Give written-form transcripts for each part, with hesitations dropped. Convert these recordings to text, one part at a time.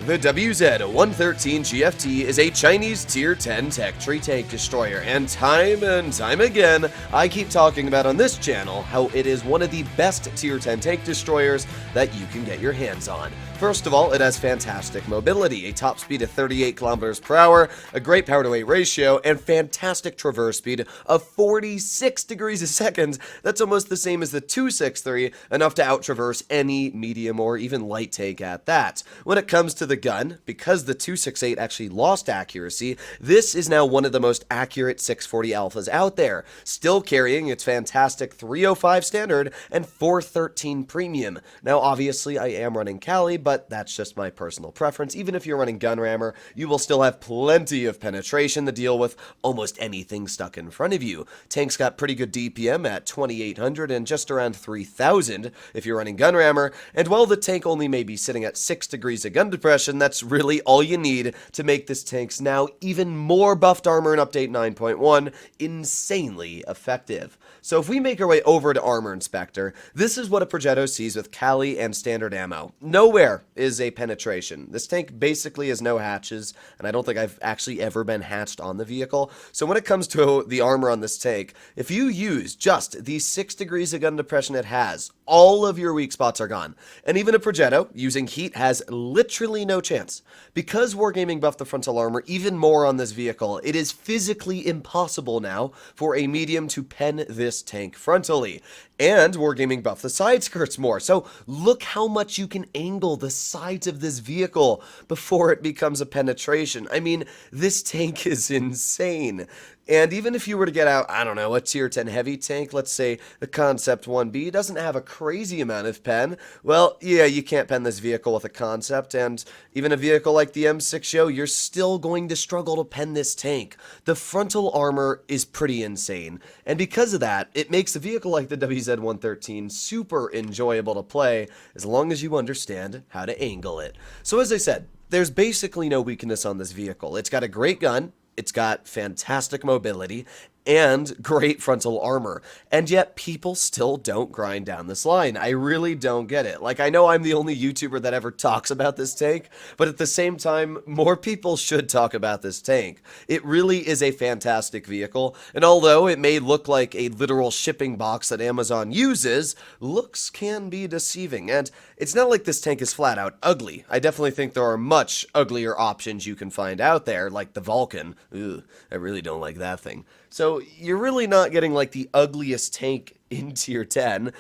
The WZ-113G is a Chinese Tier 10 tech tree tank destroyer, and time again, I keep talking about on this channel how it is one of the best Tier 10 tank destroyers that you can get your hands on. First of all, it has fantastic mobility, a top speed of 38 kilometers per hour, a great power to weight ratio, and fantastic traverse speed of 46 degrees a second. That's almost the same as the 263, enough to out-traverse any medium or even light tank at that. When it comes to the gun, because the 268 actually lost accuracy, this is now one of the most accurate 640 alphas out there, still carrying its fantastic 305 standard and 413 premium. Now obviously I am running Cali, but that's just my personal preference. Even if you're running gun rammer, you will still have plenty of penetration to deal with almost anything stuck in front of you. Tank's got pretty good DPM at 2800 and just around 3000 if you're running gun rammer, and while the tank only may be sitting at 6 degrees of gun depression, that's really all you need to make this tank's now even more buffed armor in update 9.1 insanely effective. So if we make our way over to Armor Inspector, this is what a Progetto sees with Cali and standard ammo. Nowhere is a penetration. This tank basically has no hatches, and I don't think I've actually ever been hatched on the vehicle. So when it comes to the armor on this tank, if you use just the 6 degrees of gun depression it has, all of your weak spots are gone. And even a Progetto using heat has literally no chance. Because Wargaming buffed the frontal armor even more on this vehicle, it is physically impossible now for a medium to pen this tank frontally. And Wargaming buffed the side skirts more, so look how much you can angle the sides of this vehicle before it becomes a penetration. I mean, this tank is insane. And even if you were to get out, I don't know, a Tier 10 heavy tank, let's say the Concept 1B doesn't have a crazy amount of pen, well, yeah, you can't pen this vehicle with a Concept, and even a vehicle like the M6 Yo, you're still going to struggle to pen this tank. The frontal armor is pretty insane, and because of that, it makes a vehicle like the WZ-113 super enjoyable to play, as long as you understand how to angle it. So as I said, there's basically no weakness on this vehicle. It's got a great gun, it's got fantastic mobility, and great frontal armor, and yet people still don't grind down this line. I really don't get it. Like, I know I'm the only YouTuber that ever talks about this tank, but at the same time, more people should talk about this tank. It really is a fantastic vehicle, and although it may look like a literal shipping box that Amazon uses, looks can be deceiving, and it's not like this tank is flat out ugly. I definitely think there are much uglier options you can find out there, like the Vulcan. Ugh, I really don't like that thing. So you're really not getting like the ugliest tank in Tier 10.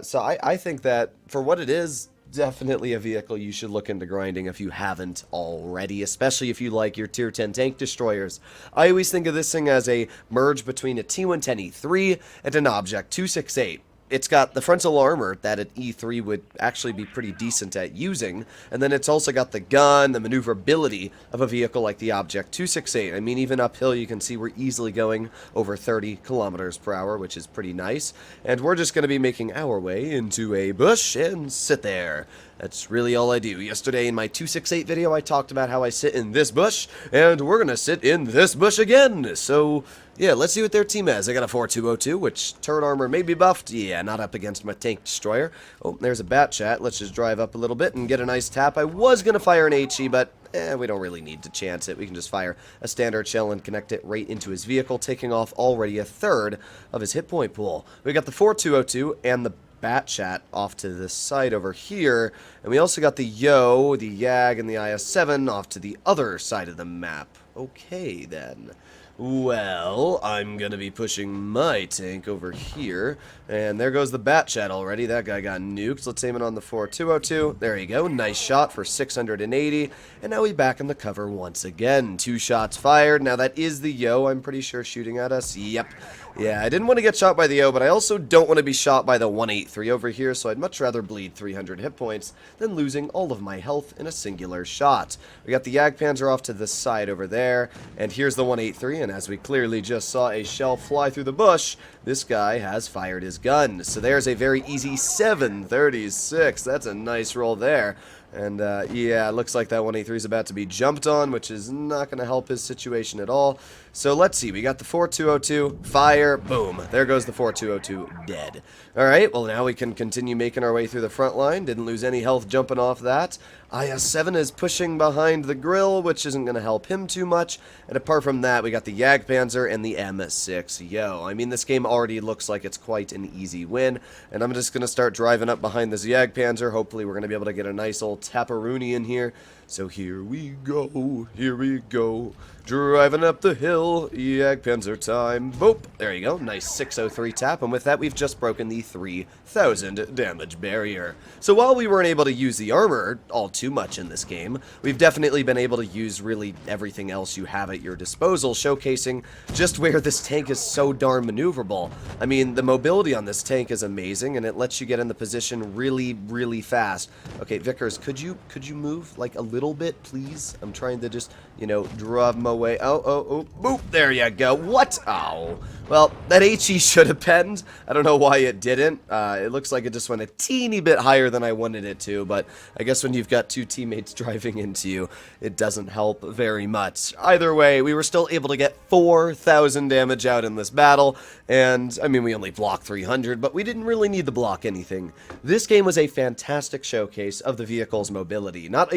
So I think that for what it is, definitely a vehicle you should look into grinding if you haven't already, especially if you like your Tier 10 tank destroyers. I always think of this thing as a merge between a T110E3 and an Object 268. It's got the frontal armor that an E3 would actually be pretty decent at using, and then it's also got the gun, the maneuverability of a vehicle like the Object 268. I mean, even uphill you can see we're easily going over 30 kilometers per hour, which is pretty nice, and we're just going to be making our way into a bush and sit there. That's really all I do. Yesterday in my 268 video I talked about how I sit in this bush, and we're going to sit in this bush again. So yeah, let's see what their team has. I got a 4202, which turret armor may be buffed. Yeah, not up against my tank destroyer. Oh, there's a bat chat. Let's just drive up a little bit and get a nice tap. I was going to fire an HE, but we don't really need to chance it. We can just fire a standard shell and connect it right into his vehicle, taking off already a third of his hit point pool. We got the 4202 and the bat chat off to the side over here, and we also got the Yo, the Yag, and the IS-7 off to the other side of the map. Okay, then. Well, I'm gonna be pushing my tank over here, and there goes the bat chat already. That guy got nuked. Let's aim it on the 4202. There you go. Nice shot for 680, and now we're back in the cover once again. 2 shots fired. Now that is the Yo, I'm pretty sure, shooting at us. Yep. Yeah, I didn't want to get shot by the Yo, but I also don't want to be shot by the 183 over here, so I'd much rather bleed 300 hit points than losing all of my health in a singular shot. We got the Jagdpanzer off to the side over there, and here's the 183, and as we clearly just saw a shell fly through the bush, this guy has fired his gun. So there's a very easy 736. That's a nice roll there. And yeah, it looks like that 183 is about to be jumped on, which is not going to help his situation at all. So let's see, we got the 4202, fire, boom, there goes the 4202, dead. Alright, well now we can continue making our way through the front line, didn't lose any health jumping off that. IS-7 is pushing behind the grill, which isn't going to help him too much. And apart from that, we got the Jagdpanzer and the M6. Yo, I mean, this game already looks like it's quite an easy win. And I'm just going to start driving up behind this Jagdpanzer. Hopefully, we're going to be able to get a nice old Taparoonie in here. So here we go, here we go. Driving up the hill, Jagdpanzer time. Boop, there you go, nice 603 tap, and with that we've just broken the 3,000 damage barrier. So while we weren't able to use the armor all too much in this game, we've definitely been able to use really everything else you have at your disposal, showcasing just where this tank is so darn maneuverable. I mean, the mobility on this tank is amazing, and it lets you get in the position really, really fast. Okay, Vickers, could you move like a little bit, please? I'm trying to just, you know, drive my way. Oh, boop, there you go. What? Oh, well, that HE should have penned. I don't know why it didn't. It looks like it just went a teeny bit higher than I wanted it to, but I guess when you've got two teammates driving into you, it doesn't help very much. Either way, we were still able to get 4,000 damage out in this battle, and, I mean, we only blocked 300, but we didn't really need to block anything. This game was a fantastic showcase of the vehicle's mobility. Not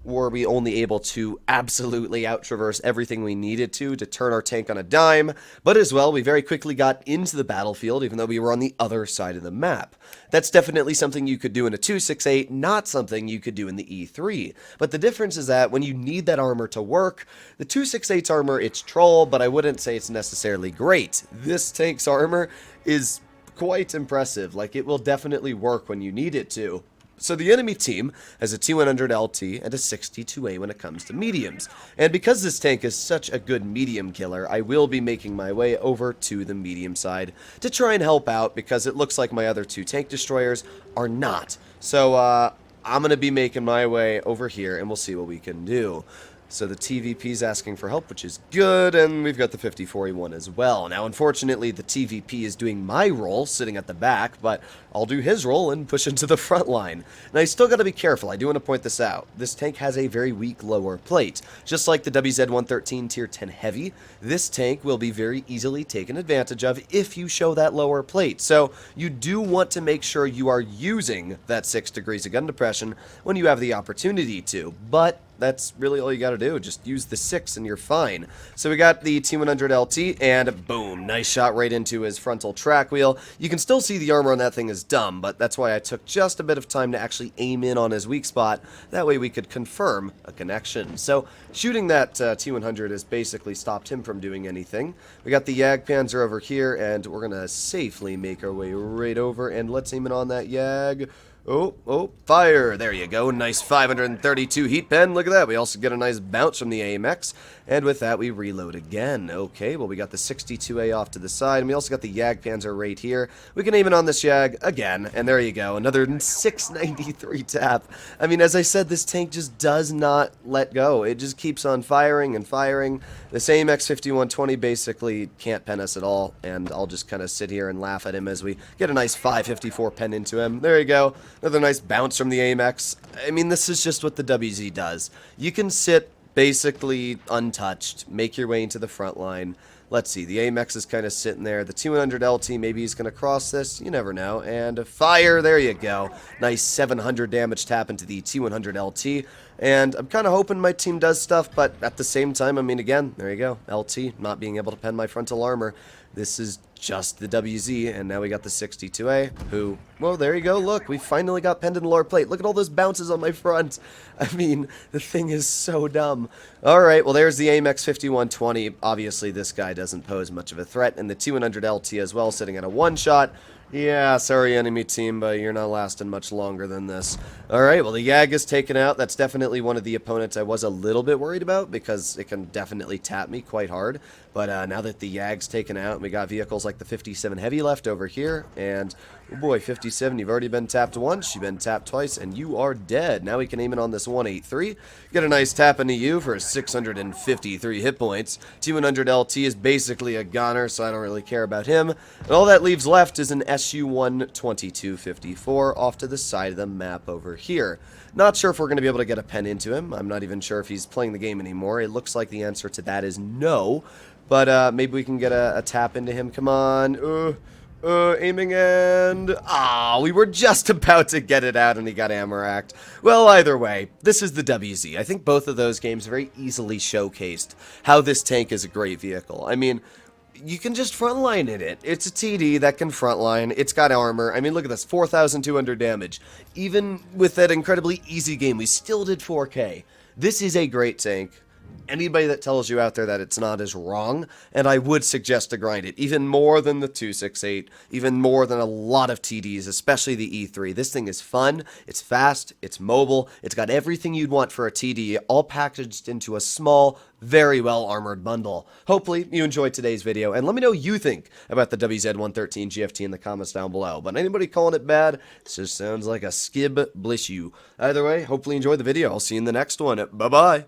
were we only able to absolutely out-traverse everything we needed to turn our tank on a dime, but as well, we very quickly got into the battlefield, even though we were on the other side of the map. That's definitely something you could do in a 268, not something you could do in the E3. But the difference is that when you need that armor to work, the 268's armor, it's troll, but I wouldn't say it's necessarily great. This tank's armor is quite impressive. Like, it will definitely work when you need it to. So the enemy team has a T100 LT and a 62A when it comes to mediums. And because this tank is such a good medium killer, I will be making my way over to the medium side to try and help out, because it looks like my other two tank destroyers are not. So I'm going to be making my way over here, and we'll see what we can do. So the TVP is asking for help, which is good, and we've got the 54E1 as well. Now, unfortunately, the TVP is doing my role, sitting at the back, but I'll do his role and push into the front line. Now, you still got to be careful. I do want to point this out. This tank has a very weak lower plate. Just like the WZ-113 Tier 10 Heavy, this tank will be very easily taken advantage of if you show that lower plate. So, you do want to make sure you are using that 6 degrees of gun depression when you have the opportunity to, but that's really all you got to do. Just use the 6 and you're fine. So we got the T100 LT, and boom, nice shot right into his frontal track wheel. You can still see the armor on that thing is dumb, but that's why I took just a bit of time to actually aim in on his weak spot. That way we could confirm a connection. So shooting that T100 has basically stopped him from doing anything. We got the Jagdpanzer over here, and we're going to safely make our way right over, and let's aim it on that Jag. Oh, fire. There you go. Nice 532 heat pen. Look at that. We also get a nice bounce from the AMX. And with that, we reload again. Okay, well, we got the 62A off to the side. And we also got the Jagdpanzer right here. We can aim it on this Jag again. And there you go. Another 693 tap. I mean, as I said, this tank just does not let go. It just keeps on firing and firing. This AMX 5120 basically can't pen us at all. And I'll just kind of sit here and laugh at him as we get a nice 554 pen into him. There you go. Another nice bounce from the AMX. I mean, this is just what the WZ does. You can sit basically untouched, make your way into the front line. Let's see, the AMX is kind of sitting there. The 200 LT, maybe he's going to cross this. You never know. And a fire, there you go. Nice 700 damage tap into the T100 LT. And I'm kind of hoping my team does stuff, but at the same time, I mean, again, there you go. LT, not being able to pen my frontal armor. This is just the WZ, and now we got the 62A, who, well, there you go, look, we finally got penned in the lower plate. Look at all those bounces on my front. I mean, the thing is so dumb. Alright, well, there's the AMX 5120. Obviously, this guy doesn't pose much of a threat, and the 200 LT as well, sitting at a one-shot. Yeah, sorry, enemy team, but you're not lasting much longer than this. Alright, well, the Jag is taken out. That's definitely one of the opponents I was a little bit worried about, because it can definitely tap me quite hard. But now that the Jag's taken out, we got vehicles like the 57 Heavy left over here, and oh boy, 57, you've already been tapped once, you've been tapped twice, and you are dead. Now we can aim it on this 183. Get a nice tap into you for 653 hit points. T100 LT is basically a goner, so I don't really care about him. And all that leaves left is an SU-12254 off to the side of the map over here. Not sure if we're going to be able to get a pen into him. I'm not even sure if he's playing the game anymore. It looks like the answer to that is no. But maybe we can get a tap into him. Come on. Aiming and... we were just about to get it out and he got ammo-racked. Well, either way, this is the WZ. I think both of those games very easily showcased how this tank is a great vehicle. I mean, you can just frontline in it. It's a TD that can frontline. It's got armor. I mean, look at this, 4,200 damage. Even with that incredibly easy game, we still did 4K. This is a great tank. Anybody that tells you out there that it's not is wrong, and I would suggest to grind it, even more than the 268, even more than a lot of TDs, especially the E3. This thing is fun, it's fast, it's mobile, it's got everything you'd want for a TD, all packaged into a small, very well-armored bundle. Hopefully, you enjoyed today's video, and let me know what you think about the WZ-113 GFT in the comments down below. But anybody calling it bad, this just sounds like a skib, bless you. Either way, hopefully you enjoyed the video. I'll see you in the next one. Bye-bye.